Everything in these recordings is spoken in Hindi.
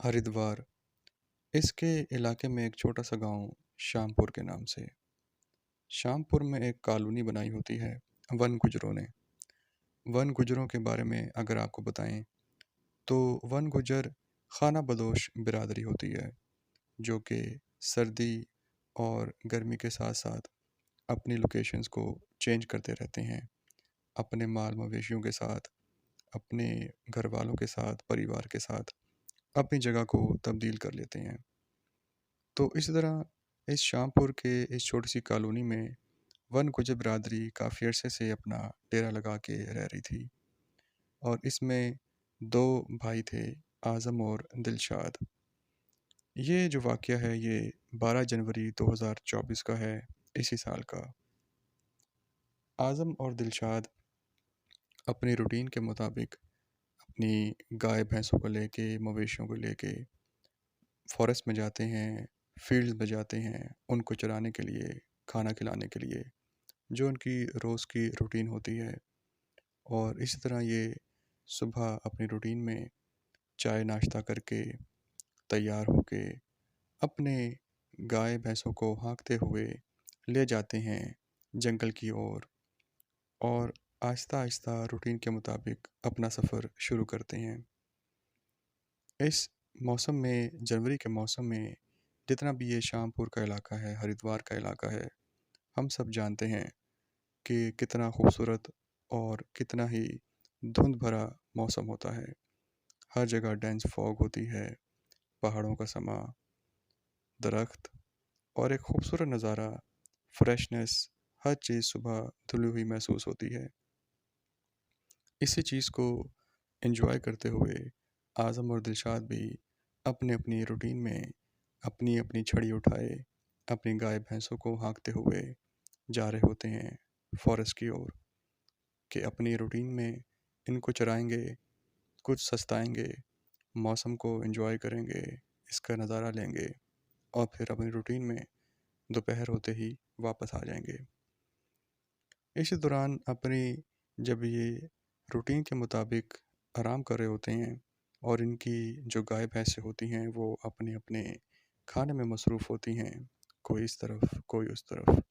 हरिद्वार। इसके इलाके में एक छोटा सा गांव श्यामपुर के नाम से। श्यामपुर में एक कॉलोनी बनाई होती है वन गुजरों ने। वन गुजरों के बारे में अगर आपको बताएं तो वन गुजर खाना बदोश बिरादरी होती है जो कि सर्दी और गर्मी के साथ साथ अपनी लोकेशंस को चेंज करते रहते हैं। अपने माल मवेशियों के साथ, अपने घर वालों के साथ, परिवार के साथ अपनी जगह को तब्दील कर लेते हैं। तो इसी तरह इस शामपुर के इस छोटी सी कॉलोनी में वन गुजर बिरादरी काफ़ी अरसे से अपना डेरा लगा के रह रही थी। और इसमें दो भाई थे, आज़म और दिलशाद। ये जो वाक़या है ये 12 जनवरी 2024 का है, इसी साल का। आज़म और दिलशाद अपनी रूटीन के मुताबिक अपनी गाय भैंसों को लेके, मवेशियों को लेके फॉरेस्ट में जाते हैं, फील्ड में जाते हैं उनको चराने के लिए, खाना खिलाने के लिए, जो उनकी रोज़ की रूटीन होती है। और इसी तरह ये सुबह अपनी रूटीन में चाय नाश्ता करके तैयार होके अपने गाय भैंसों को हाँकते हुए ले जाते हैं जंगल की ओर। और आहिस्ता आहिस्ता रूटीन के मुताबिक अपना सफ़र शुरू करते हैं। इस मौसम में, जनवरी के मौसम में, जितना भी ये शामपुर का इलाका है, हरिद्वार का इलाका है, हम सब जानते हैं कि कितना खूबसूरत और कितना ही धुंध भरा मौसम होता है। हर जगह डेंस फॉग होती है, पहाड़ों का समा, दरख्त और एक खूबसूरत नज़ारा, फ्रेशनेस, हर चीज़ सुबह धुली हुई महसूस होती है। इसी चीज़ को एंजॉय करते हुए आज़म और दिलशाद भी अपने अपनी रूटीन में अपनी अपनी छड़ी उठाए अपनी गाय भैंसों को हाँकते हुए जा रहे होते हैं फॉरेस्ट की ओर, कि अपनी रूटीन में इनको चराएंगे, कुछ सस्ताएंगे, मौसम को एंजॉय करेंगे, इसका नज़ारा लेंगे और फिर अपनी रूटीन में दोपहर होते ही वापस आ जाएंगे। इसी दौरान अपनी जब ये रूटीन के मुताबिक आराम कर रहे होते हैं और इनकी जो गाय भैंसें होती हैं वो अपने अपने खाने में मसरूफ़ होती हैं, कोई इस तरफ कोई उस तरफ।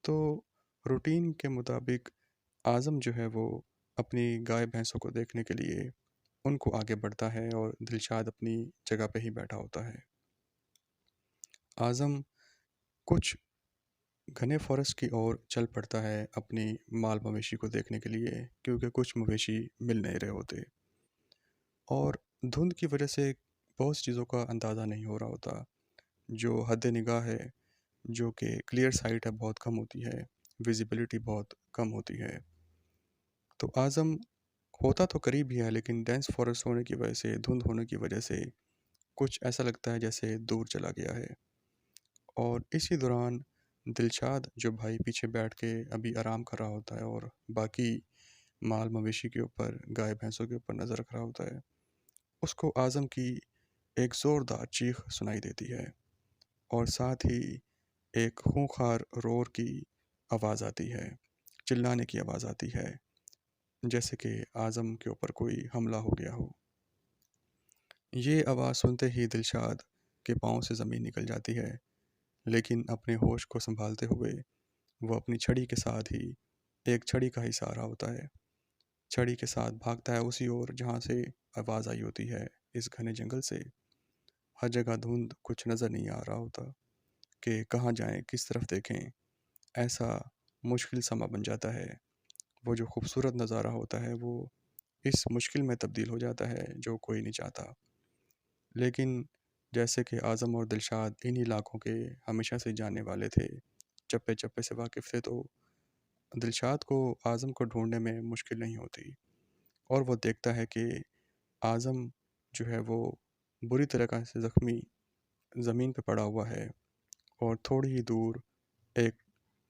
तो रूटीन के मुताबिक आज़म जो है वो अपनी गाय भैंसों को देखने के लिए उनको आगे बढ़ता है और दिलशाद अपनी जगह पे ही बैठा होता है। आज़म कुछ घने फॉरेस्ट की ओर चल पड़ता है अपनी माल मवेशी को देखने के लिए, क्योंकि कुछ मवेशी मिल नहीं रहे होते और धुंध की वजह से बहुत सी चीज़ों का अंदाज़ा नहीं हो रहा होता। जो हद निगाह है, जो कि क्लियर साइट है, बहुत कम होती है, विजिबिलिटी बहुत कम होती है। तो आज़म होता तो करीब ही है लेकिन डेंस फॉरेस्ट होने की वजह से, धुंध होने की वजह से कुछ ऐसा लगता है जैसे दूर चला गया है। और इसी दौरान दिलशाद जो भाई पीछे बैठ के अभी आराम कर रहा होता है और बाकी माल मवेशी के ऊपर, गाय भैंसों के ऊपर नज़र रख रहा होता है, उसको आज़म की एक ज़ोरदार चीख सुनाई देती है और साथ ही एक खूंखार रोर की आवाज़ आती है, चिल्लाने की आवाज़ आती है, जैसे कि आज़म के ऊपर कोई हमला हो गया हो। ये आवाज़ सुनते ही दिलशाद के पाँव से ज़मीन निकल जाती है, लेकिन अपने होश को संभालते हुए वो अपनी छड़ी के साथ ही, एक छड़ी का ही सहारा होता है, छड़ी के साथ भागता है उसी ओर जहाँ से आवाज़ आई होती है, इस घने जंगल से। हर जगह धुंध, कुछ नज़र नहीं आ रहा होता कि कहाँ जाएं, किस तरफ देखें। ऐसा मुश्किल समा बन जाता है। वो जो खूबसूरत नज़ारा होता है वो इस मुश्किल में तब्दील हो जाता है जो कोई नहीं चाहता। लेकिन जैसे कि आज़म और दिलशाद इन इलाकों के हमेशा से जानने वाले थे, चप्पे चप्पे से वाकिफ़ थे, तो दिलशाद को आज़म को ढूंढने में मुश्किल नहीं होती। और वो देखता है कि आज़म जो है वो बुरी तरह से ज़ख्मी ज़मीन पे पड़ा हुआ है और थोड़ी ही दूर एक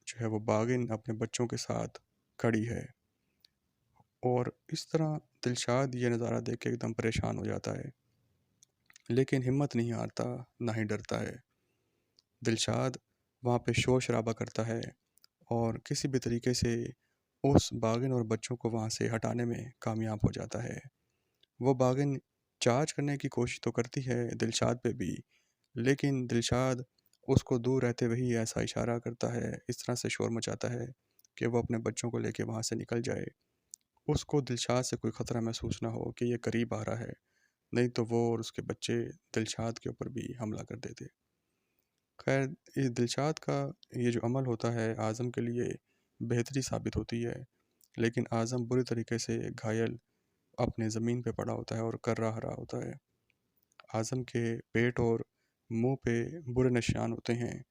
जो है वो बागिन अपने बच्चों के साथ खड़ी है। और इस तरह दिलशाद ये नज़ारा देख के एकदम परेशान हो जाता है, लेकिन हिम्मत नहीं हारता, ना ही डरता है। दिलशाद वहाँ पे शोर शराबा करता है और किसी भी तरीके से उस बागिन और बच्चों को वहाँ से हटाने में कामयाब हो जाता है। वो बागिन चार्ज करने की कोशिश तो करती है दिलशाद पे भी, लेकिन दिलशाद उसको दूर रहते हुए ही ऐसा इशारा करता है, इस तरह से शोर मचाता है कि वो अपने बच्चों को लेके वहाँ से निकल जाए। उसको दिलशाद से कोई ख़तरा महसूस ना हो कि ये करीब आ रहा है, नहीं तो वो और उसके बच्चे दिलशाद के ऊपर भी हमला कर देते। खैर, ये दिलशाद का ये जो अमल होता है आज़म के लिए बेहतरी साबित होती है, लेकिन आज़म बुरी तरीके से घायल अपने ज़मीन पे पड़ा होता है और कर्रा हरा होता है। आज़म के पेट और मुंह पे बुरे निशान होते हैं,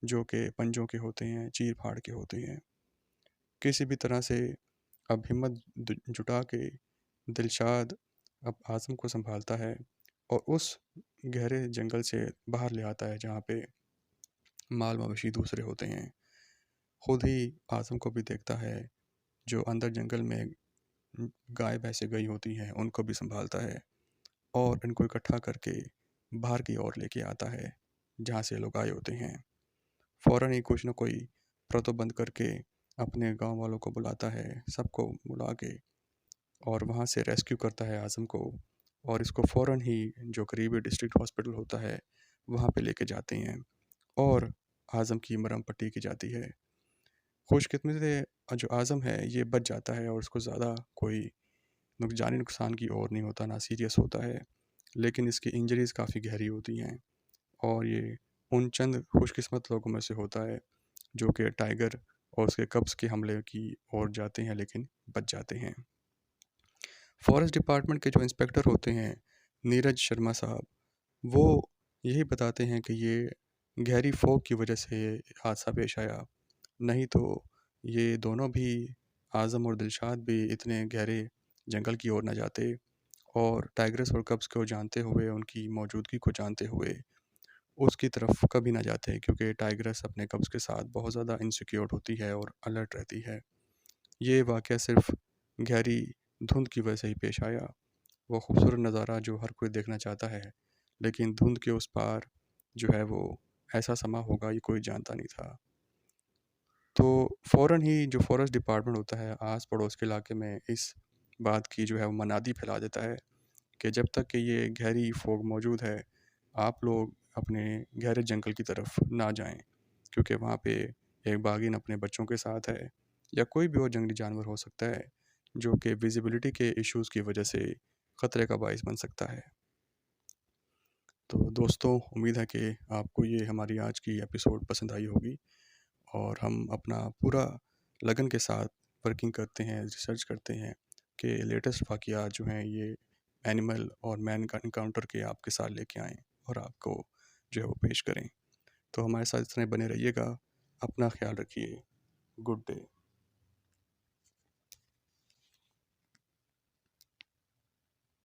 जो कि पंजों के होते हैं, चीर फाड़ के होते हैं। किसी भी तरह से अब हिम्मत जुटा के दिलशाद अब आज़म को संभालता है और उस गहरे जंगल से बाहर ले आता है जहाँ पे माल मवेशी दूसरे होते हैं। खुद ही आज़म को भी देखता है, जो अंदर जंगल में गाय भैंसें गई होती हैं उनको भी संभालता है और इनको इकट्ठा करके बाहर की ओर लेके आता है जहाँ से लोग आए होते हैं। फ़ौरन ही कुछ न कोई प्रतोबंद करके अपने गांव वालों को बुलाता है, सबको बुला के और वहाँ से रेस्क्यू करता है आज़म को, और इसको फ़ौरन ही जो करीबी डिस्ट्रिक्ट हॉस्पिटल होता है वहाँ पे लेके जाते हैं और आज़म की मरहम पट्टी की जाती है। खुशकिस्मती से जो आज़म है ये बच जाता है और उसको ज़्यादा कोई जानी नुकसान की ओर नहीं होता, ना सीरियस होता है, लेकिन इसकी इंजरीज़ काफ़ी गहरी होती हैं और ये उन चंद खुशकिस्मत लोगों में से होता है जो कि टाइगर और उसके कब्ज़ के हमले की ओर जाते हैं लेकिन बच जाते हैं। फॉरेस्ट डिपार्टमेंट के जो इंस्पेक्टर होते हैं, नीरज शर्मा साहब, वो यही बताते हैं कि ये गहरी फॉग की वजह से ये हादसा पेश आया, नहीं तो ये दोनों भी, आज़म और दिलशाद भी इतने गहरे जंगल की ओर न जाते और टाइग्रेस और कब्ज़ को जानते हुए, उनकी मौजूदगी को जानते हुए उसकी तरफ कभी ना जाते, क्योंकि टाइग्रेस अपने कब्ज़ के साथ बहुत ज़्यादा इनसिक्योर होती है और अलर्ट रहती है। ये वाक़या सिर्फ़ गहरी धुंध की वजह से ही पेश आया। वो खूबसूरत नज़ारा जो हर कोई देखना चाहता है, लेकिन धुंध के उस पार जो है वो ऐसा समा होगा ये कोई जानता नहीं था। तो फ़ौरन ही जो फ़ॉरेस्ट डिपार्टमेंट होता है आस पड़ोस के इलाके में इस बात की जो है वो मनादी फैला देता है कि जब तक कि ये गहरी फोग मौजूद है, आप लोग अपने गहरे जंगल की तरफ ना जाएं, क्योंकि वहाँ पे एक बाघिन अपने बच्चों के साथ है या कोई भी और जंगली जानवर हो सकता है जो कि विजिबिलिटी के इश्यूज़ की वजह से ख़तरे का बायस बन सकता है। तो दोस्तों, उम्मीद है कि आपको ये हमारी आज की एपिसोड पसंद आई होगी और हम अपना पूरा लगन के साथ वर्किंग करते हैं, रिसर्च करते हैं कि लेटेस्ट वाक़यात जो हैं ये एनिमल और मैन का इनकाउंटर के आपके साथ लेके आएँ और आपको जो है वो पेश करें। तो हमारे साथ इस तरह बने रहिएगा। अपना ख़्याल रखिए। Good day.